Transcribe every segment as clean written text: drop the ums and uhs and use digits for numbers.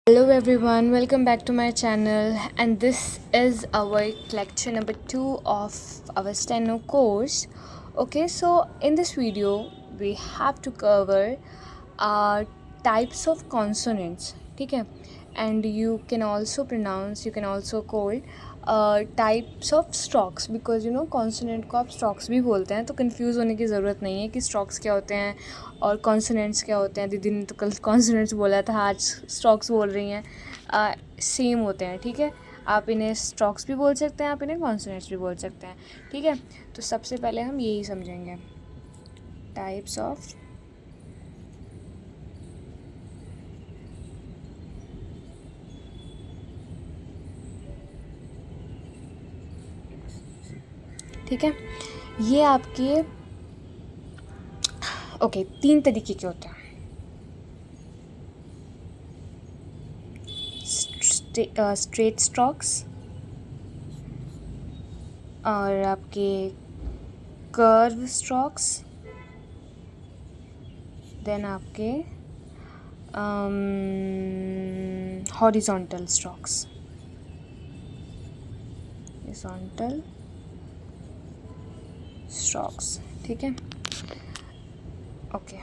Hello everyone, welcome back to my channel, and this is our lecture number 2 of our steno course. Okay, so in this video we have to cover types of consonants, okay? And you can also call types of strokes, because consonant को आप strokes भी बोलते हैं, तो confuse होने की ज़रूरत नहीं है कि स्ट्रोक्स क्या होते हैं और कॉन्सोनेंट्स क्या होते हैं। दीदी ने तो कल कॉन्सोनेंट्स बोला था, आज स्ट्रोक्स बोल रही हैं। सेम होते हैं, ठीक है। आप इन्हें स्ट्रोक्स भी बोल सकते हैं, आप इन्हें कॉन्सोनेंट्स भी बोल सकते हैं, ठीक है। तो सबसे पहले हम यही समझेंगे, टाइप्स ऑफ ठीक है। ये आपके ओके 3 तरीके के होते हैं। स्ट्रेट स्ट्रोक्स और आपके कर्व स्ट्रोक्स, देन आपके हॉरिजॉन्टल स्ट्रोक्स, हॉरिजॉन्टल स्ट्रोक्स, ठीक है। ओके,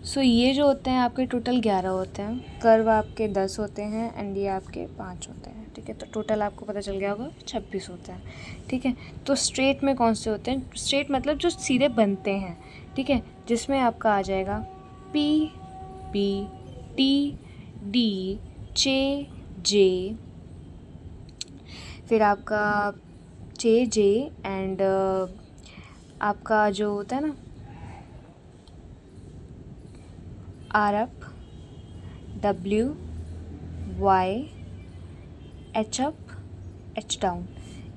सो ये जो होते हैं आपके टोटल 11 होते हैं, कर्व आपके 10 होते हैं एंड ये आपके 5 होते हैं, ठीक है। तो टोटल आपको पता चल गया होगा 26 होते हैं, ठीक है। तो स्ट्रेट में कौन से होते हैं? स्ट्रेट मतलब जो सीधे बनते हैं, ठीक है, जिसमें आपका आ जाएगा पी, बी, टी, डी, चे, जे, फिर आपका चे, जे एंड आपका जो होता है ना R up, W, Y, H up, H down,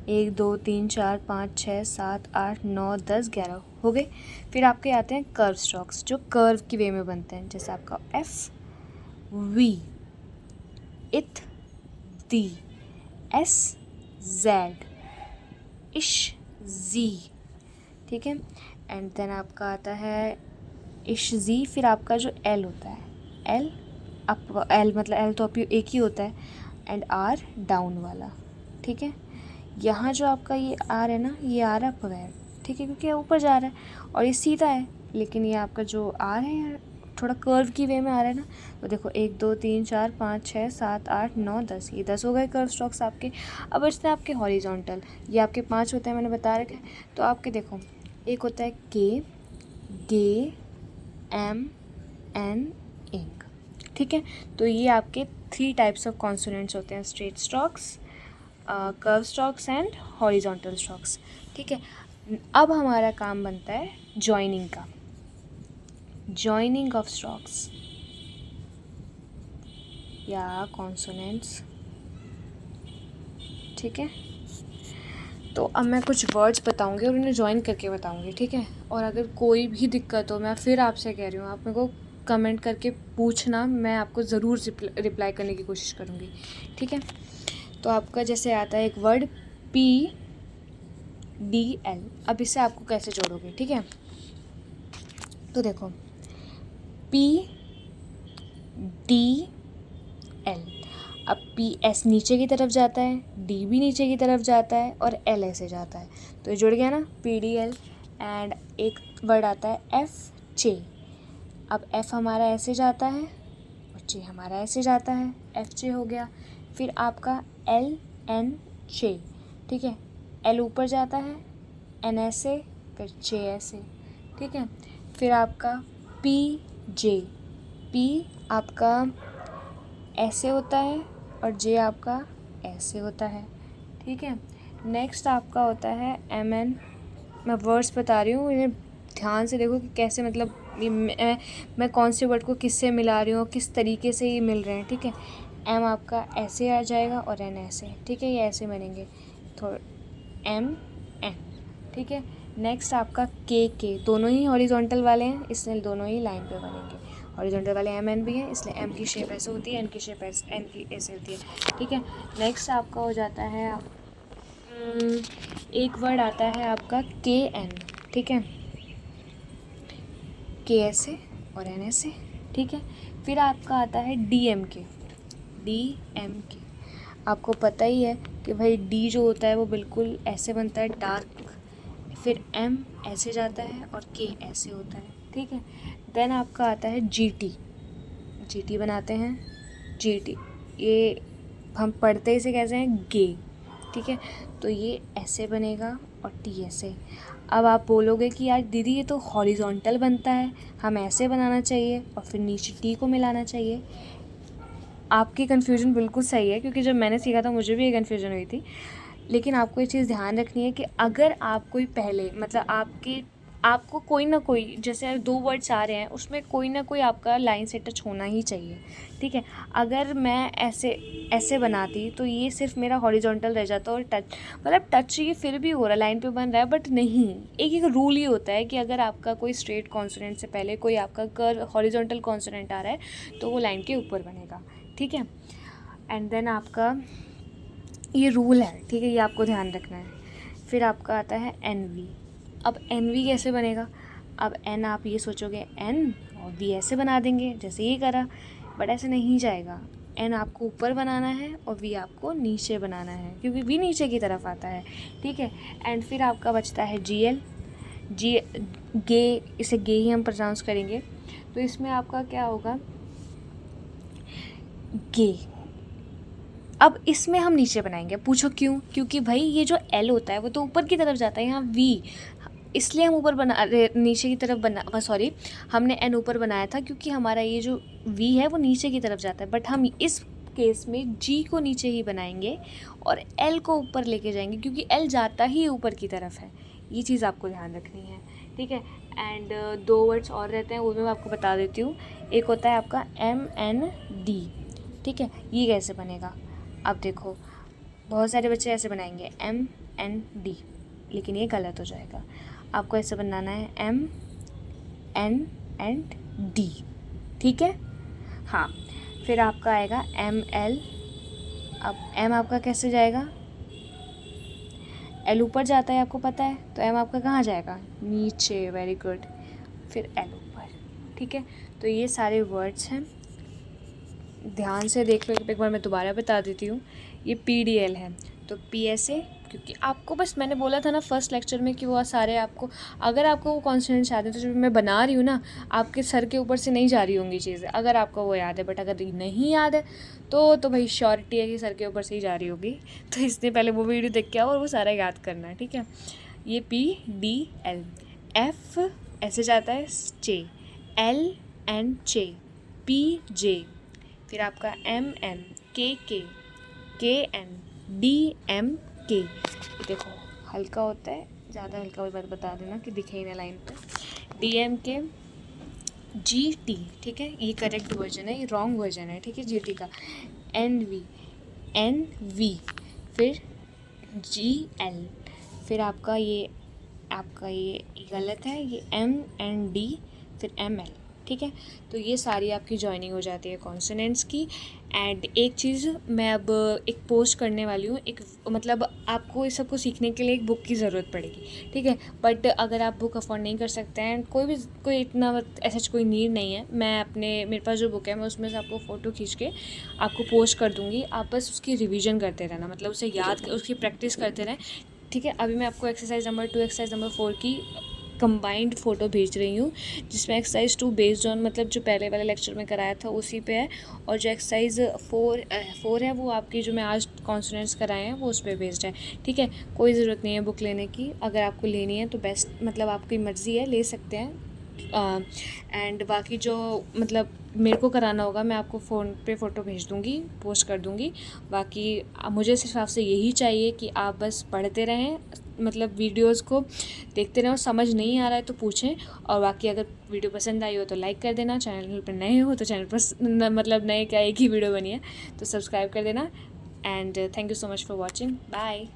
1 2 3 4 5 6 7 8 9 10 11 हो गए। फिर आपके आते हैं कर्व स्ट्रोक्स, जो कर्व की वे में बनते हैं, जैसे आपका एफ, वी, इथ, दी, एस, जेड, इश, जी, ठीक है। एंड देन आपका आता है इश, जी, फिर आपका जो एल होता है, एल अप, एल मतलब एल तो एक ही होता है, एंड आर डाउन वाला, ठीक है। यहाँ जो आपका ये आर है ना, ये आर अप है, ठीक है, क्योंकि ये ऊपर जा रहा है और ये सीधा है, लेकिन ये आपका जो आर है यार थोड़ा कर्व की वे में आ रहा है ना। तो देखो 1 2 3 4 5 6 7 8 9 10, ये 10 हो गए कर्व स्ट्रोक्स आपके। अब बचते हैं आपके हॉरिजॉन्टल, ये आपके 5 होते हैं, मैंने बता रखा है। तो आपके देखो, एक होता है के, गे, एम, एन, इंक, ठीक है। तो ये आपके 3 टाइप्स ऑफ कॉन्सोनेंट्स होते हैं, straight strokes, curve strokes and horizontal strokes, ठीक है। अब हमारा काम बनता है जॉइनिंग का, जॉइनिंग ऑफ स्ट्रोक्स या कॉन्सोनेंट्स, ठीक है। तो अब मैं कुछ वर्ड्स बताऊंगी और उन्हें ज्वाइन करके बताऊंगी, ठीक है। और अगर कोई भी दिक्कत हो, मैं फिर आपसे कह रही हूँ, आप मेरे को कमेंट करके पूछना, मैं आपको ज़रूर रिप्लाई करने की कोशिश करूँगी, ठीक है। तो आपका जैसे आता है एक वर्ड पी, डी, एल, अब इसे आपको कैसे जोड़ोगे, ठीक है। तो देखो पी, डी, एल, अब पी एस नीचे की तरफ जाता है, डी भी नीचे की तरफ जाता है और एल ऐसे जाता है, तो ये जुड़ गया ना, पी, डी, एल। एंड एक वर्ड आता है एफ, चे, अब एफ हमारा ऐसे जाता है और चे हमारा ऐसे जाता है, एफ चे हो गया। फिर आपका एल, एन, चे, ठीक है, एल ऊपर जाता है, एन ऐसे, फिर चे ऐसे, ठीक है। फिर आपका पी, जे, पी आपका ऐसे होता है और जे आपका ऐसे होता है, ठीक है। नेक्स्ट आपका होता है एम, एन, मैं वर्ड्स बता रही हूँ, इन्हें ध्यान से देखो कि कैसे, मतलब ये मैं कौन से वर्ड को किससे मिला रही हूँ, किस तरीके से ये मिल रहे हैं, ठीक है। एम आपका ऐसे आ जाएगा और एन ऐसे, ठीक है, ये ऐसे बनेंगे, थोड़ा एम, एन, ठीक है। नेक्स्ट आपका के दोनों ही हॉरिजॉन्टल वाले हैं, इसलिए दोनों ही लाइन पे बनेंगे। हॉरिजॉन्टल वाले एम, एन भी हैं, इसलिए एम की शेप ऐसे होती है, एन की शेप ऐसे, एन की ऐसे होती है, ठीक है। नेक्स्ट आपका हो जाता है एक वर्ड आता है आपका के, एन, ठीक है, के ऐसे और एन ऐसे, ठीक है। फिर आपका आता है डी, एम, के, DMK। आपको पता ही है कि भाई D जो होता है वो बिल्कुल ऐसे बनता है डार्क, फिर M ऐसे जाता है और K ऐसे होता है, ठीक है। देन आपका आता है GT बनाते हैं। GT ये हम पढ़ते इसे कैसे हैं, गे, ठीक है। तो ये ऐसे बनेगा और T ऐसे। अब आप बोलोगे कि यार दीदी ये तो हॉरिजॉन्टल बनता है, हम ऐसे बनाना चाहिए और फिर नीचे T को मिलाना चाहिए। आपकी कन्फ्यूजन बिल्कुल सही है, क्योंकि जब मैंने सीखा था मुझे भी ये कन्फ्यूजन हुई थी। लेकिन आपको ये चीज़ ध्यान रखनी है कि अगर आप कोई पहले मतलब आपको कोई ना कोई, जैसे 2 वर्ड्स आ रहे हैं उसमें कोई ना कोई आपका लाइन से टच होना ही चाहिए, ठीक है। अगर मैं ऐसे बनाती तो ये सिर्फ मेरा हॉरिजॉन्टल रह जाता और टच ये फिर भी हो रहा है, लाइन पे बन रहा है, बट नहीं। एक रूल ही होता है कि अगर आपका कोई स्ट्रेट कॉन्सोनेंट से पहले कोई आपका हॉरिजॉन्टल कॉन्सोनेंट आ रहा है तो वो लाइन के ऊपर बनेगा, ठीक है। एंड देन आपका ये रूल है, ठीक है, ये आपको ध्यान रखना है। फिर आपका आता है NV। अब NV कैसे बनेगा, अब N आप ये सोचोगे N और V ऐसे बना देंगे जैसे ये करा, बट ऐसे नहीं जाएगा। N आपको ऊपर बनाना है और V आपको नीचे बनाना है, क्योंकि V नीचे की तरफ आता है, ठीक है। एंड फिर आपका बचता है GL, गे, इसे गे ही हम प्रोनाउंस करेंगे। तो इसमें आपका क्या होगा, गे। अब इसमें हम नीचे बनाएंगे, पूछो क्यों, क्योंकि भाई ये जो L होता है वो तो ऊपर की तरफ जाता है, यहाँ V, इसलिए हम ऊपर नीचे की तरफ सॉरी, हमने N ऊपर बनाया था क्योंकि हमारा ये जो V है वो नीचे की तरफ जाता है, बट हम इस केस में G को नीचे ही बनाएंगे और L को ऊपर लेके जाएंगे, क्योंकि L जाता ही ऊपर की तरफ है। ये चीज़ आपको ध्यान रखनी है, ठीक है। एंड 2 वर्ड्स और रहते हैं, वो भी मैं आपको बता देती हूँ। एक होता है आपका MND, ठीक है। ये कैसे बनेगा, अब देखो बहुत सारे बच्चे ऐसे बनाएंगे MND, लेकिन ये गलत हो जाएगा। आपको ऐसे बनाना है MND, ठीक है। हाँ, फिर आपका आएगा ML। अब M आपका कैसे जाएगा, L ऊपर जाता है आपको पता है, तो M आपका कहाँ जाएगा, नीचे, वेरी गुड। फिर L ऊपर, ठीक है। तो ये सारे वर्ड्स हैं, ध्यान से देख लो, एक बार मैं दोबारा बता देती हूँ। ये PDL है, तो P ऐसे, क्योंकि आपको बस मैंने बोला था ना फर्स्ट लेक्चर में कि वो सारे आपको, अगर आपको वो कॉन्सोनेंट्स याद है तो जो मैं बना रही हूँ ना, आपके सर के ऊपर से नहीं जा रही होंगी चीज़ें, अगर आपको वो याद है। बट अगर नहीं याद है तो भाई श्योरिटी है कि सर के ऊपर से ही जा रही होगी, तो इसलिए पहले वो वीडियो देख के आओ और वो सारा याद करना है, ठीक है। ये PDL, F ऐसे जाता है चे, L N चे, PJ, फिर आपका MM, KN, DMK। देखो हल्का होता है, ज़्यादा हल्का बात बता देना कि दिखे ही ना लाइन पे। DMK, GT, ठीक है, ये करेक्ट वर्जन है, ये रॉन्ग वर्जन है, ठीक है, GT का। NV, फिर GL, फिर आपका ये गलत है, ये MND, फिर ML, ठीक है। तो ये सारी आपकी जॉइनिंग हो जाती है कॉन्सोनेंट्स की। एंड एक चीज़ मैं अब एक पोस्ट करने वाली हूँ, एक मतलब आपको इस सबको सीखने के लिए एक बुक की ज़रूरत पड़ेगी, ठीक है। बट अगर आप बुक अफोर्ड नहीं कर सकते हैं, कोई इतना ऐसा कोई नीड नहीं है, मेरे पास जो बुक है मैं उसमें से आपको फ़ोटो खींच के आपको पोस्ट कर दूँगी। आप बस उसकी रिविज़न करते रहना, मतलब उसे उसकी प्रैक्टिस करते रहें, ठीक है। अभी मैं आपको एक्सरसाइज नंबर 2 एक्सरसाइज नंबर 4 की कंबाइंड फ़ोटो भेज रही हूँ, जिसमें एक्सरसाइज 2 बेस्ड ऑन मतलब जो पहले वाले लेक्चर में कराया था उसी पे है, और जो एक्सरसाइज 4 है वो आपकी जो मैं आज कॉन्सोनेंट्स कराए हैं वो उस पर बेस्ड है, ठीक है। कोई ज़रूरत नहीं है बुक लेने की, अगर आपको लेनी है तो बेस्ट, मतलब आपकी मर्ज़ी है, ले सकते हैं। एंड बाकी जो मतलब मेरे को कराना होगा मैं आपको फ़ोन पे फ़ोटो भेज दूँगी, पोस्ट कर दूँगी। बाकी मुझे सिर्फ आपसे यही चाहिए कि आप बस पढ़ते रहें, मतलब वीडियोस को देखते रहें, और समझ नहीं आ रहा है तो पूछें। और बाकी अगर वीडियो पसंद आई हो तो लाइक कर देना, चैनल पर नए हो तो चैनल पर मतलब नए क्या एक ही वीडियो बनी है तो सब्सक्राइब कर देना। And thank you so much for watching, bye.